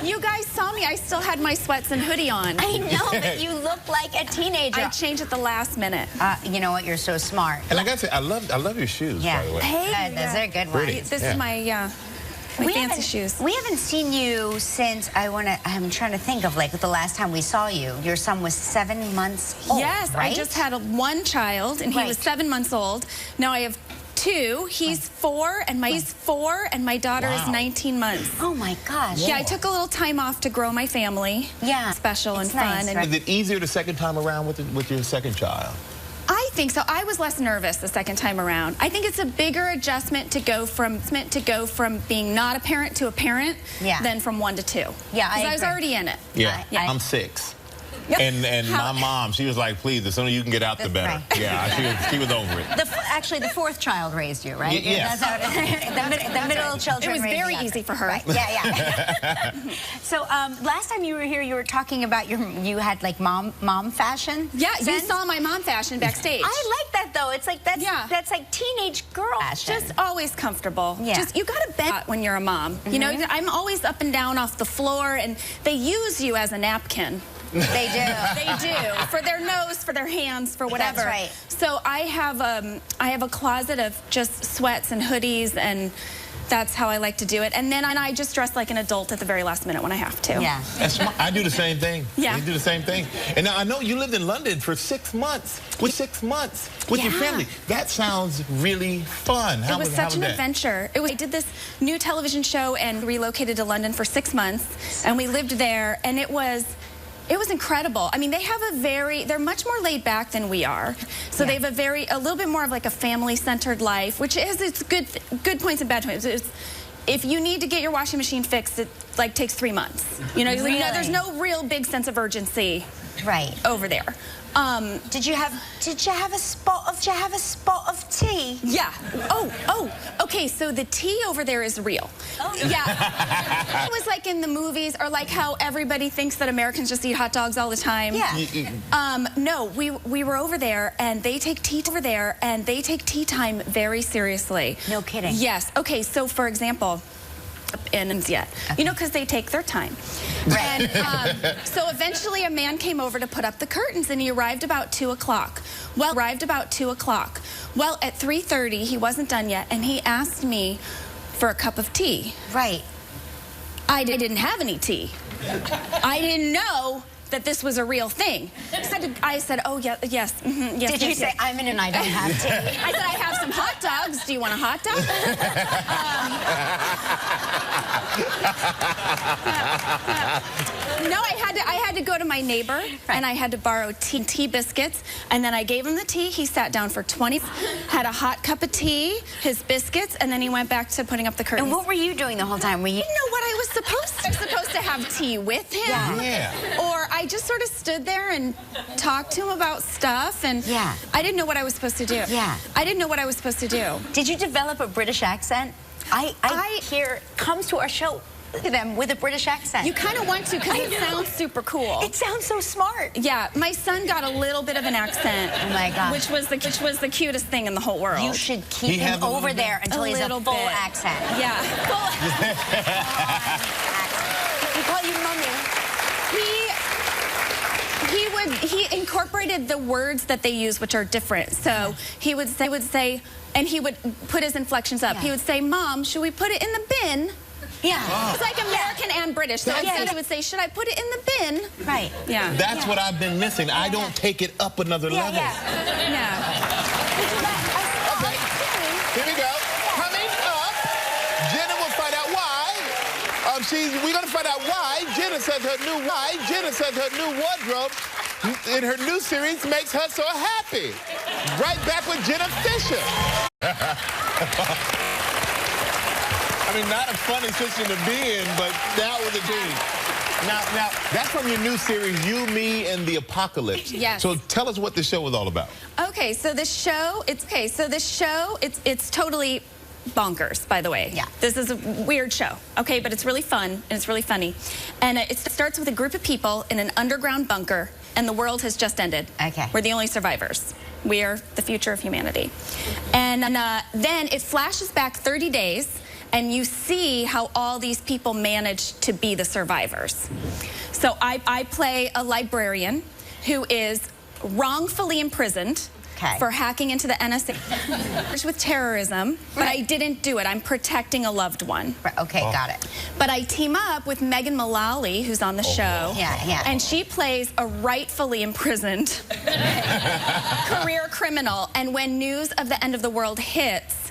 You guys saw me. I still had my sweats and hoodie on. I know, but you look like a teenager. I changed at the last minute. You know what? You're so smart. And I gotta say, I love your shoes, by the way. Hey, those are good ones. This is my, my fancy shoes. We haven't seen you since, I'm trying to think of like the last time we saw you. Your son was 7 months old, Yes, right? I just had one child, and he was 7 months old. Now I have 2. He's 4, and my daughter is 19 months. Oh my gosh. Yeah, I took a little time off to grow my family. Yeah. Special and nice, fun. right? Is it easier the second time around with your second child? I think so. I was less nervous the second time around. I think it's a bigger adjustment to go from being not a parent to a parent than from 1 to 2. Yeah, I was already in it. Yeah, I'm 6. Yep. And my mom, she was like, please, the sooner you can get out, the better. Right. Yeah, she was over it. Actually, the 4th child raised you, right? Yeah. That's how the middle children. It was very easy for her. Right. Yeah. So last time you were here, you were talking about you had like mom fashion. Yeah, sense? you saw my mom fashion backstage. I like that though. It's like that's like teenage girl fashion. Just always comfortable. Yeah. Just you gotta bend when you're a mom. You know, I'm always up and down off the floor, and they use you as a napkin. They do. They do. For their nose, for their hands, for whatever. That's right. So I have a closet of just sweats and hoodies, and that's how I like to do it. And then I just dress like an adult at the very last minute when I have to. Yeah. That's smart. I do the same thing. Yeah. You do the same thing. And now I know you lived in London for 6 months. With your family. That sounds really fun. It was such an adventure. I did this new television show and relocated to London for 6 months, and we lived there, and it was incredible. I mean, they're much more laid back than we are. So they have a little bit more of like a family-centered life, which has its good points and bad points. If you need to get your washing machine fixed, it like takes 3 months. You know, there's no real big sense of urgency over there. Did you have a spot of tea? Yeah. Okay, so the tea over there is real. Oh. Yeah. It was like in the movies, or like how everybody thinks that Americans just eat hot dogs all the time. Yeah. No, we were over there, and they take tea time very seriously. No kidding. Yes. Okay, so for example, you know, because they take their time. Right. And so eventually a man came over to put up the curtains, and he arrived about 2 o'clock. Well, at 3:30, he wasn't done yet, and he asked me for a cup of tea. Right. I didn't have any tea. I didn't know that this was a real thing. I said, oh, yeah, yes. Yes. Did you say, I'm in and I don't have tea? I said, I have some hot dogs. Do you want a hot dog? No, I had to go to my neighbor, and I had to borrow tea biscuits, and then I gave him the tea. He sat down for 20, had a hot cup of tea, his biscuits, and then he went back to putting up the curtains. And what were you doing the whole time? Were you? I didn't know what I was supposed to. I was supposed to have tea with him. Yeah. Or I just sort of stood there and talked to him about stuff, and I didn't know what I was supposed to do. Yeah. I didn't know what I was supposed to do. Did you develop a British accent? I hear comes to our show them with a British accent. You kind of want to, because it sounds super cool. It sounds so smart. Yeah, my son got a little bit of an accent. Oh my God. Which was the cutest thing in the whole world. You should keep him over there until he's a full accent. Yeah. We call you mommy. He incorporated the words that they use, which are different. So he would say, and he would put his inflections up. He would say, Mom, should we put it in the bin? Yeah. It's like American and British. So instead he would say, should I put it in the bin? Right. Yeah. That's what I've been missing. I don't take it up another level. Yeah. Okay. Here we go. Coming up, Jenna will find out why. We're going to find out why Jenna says her new wardrobe in her new series makes her so happy. Right back with Jenna Fischer. I mean, not a funny situation to be in, but that was a dream. Now, that's from your new series, You, Me, and the Apocalypse. Yes. So tell us what the show was all about. Okay, so this show, it's totally bonkers, by the way. Yeah. This is a weird show, okay, but it's really fun, and it's really funny. And it starts with a group of people in an underground bunker, and the world has just ended. Okay. We're the only survivors. We are the future of humanity. And then it flashes back 30 days, and you see how all these people managed to be the survivors. So I play a librarian who is wrongfully imprisoned for hacking into the NSA with terrorism, but I didn't do it. I'm protecting a loved one. Okay, got it. But I team up with Megan Mullally, who's on the show. Yeah. And she plays a rightfully imprisoned career criminal. And when news of the end of the world hits,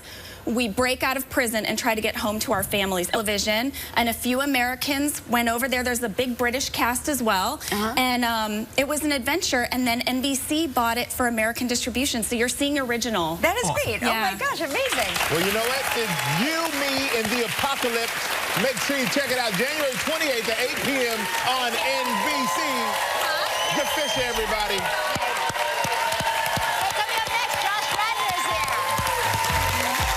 we break out of prison and try to get home to our families. Television, and a few Americans went over there. There's a big British cast as well. And it was an adventure, and then NBC bought it for American distribution. So you're seeing original. That is great. Yeah. Oh my gosh, amazing. Well, you know what? It's You, Me, and the Apocalypse. Make sure you check it out January 28th at 8 p.m. on NBC. Good Fischer, everybody.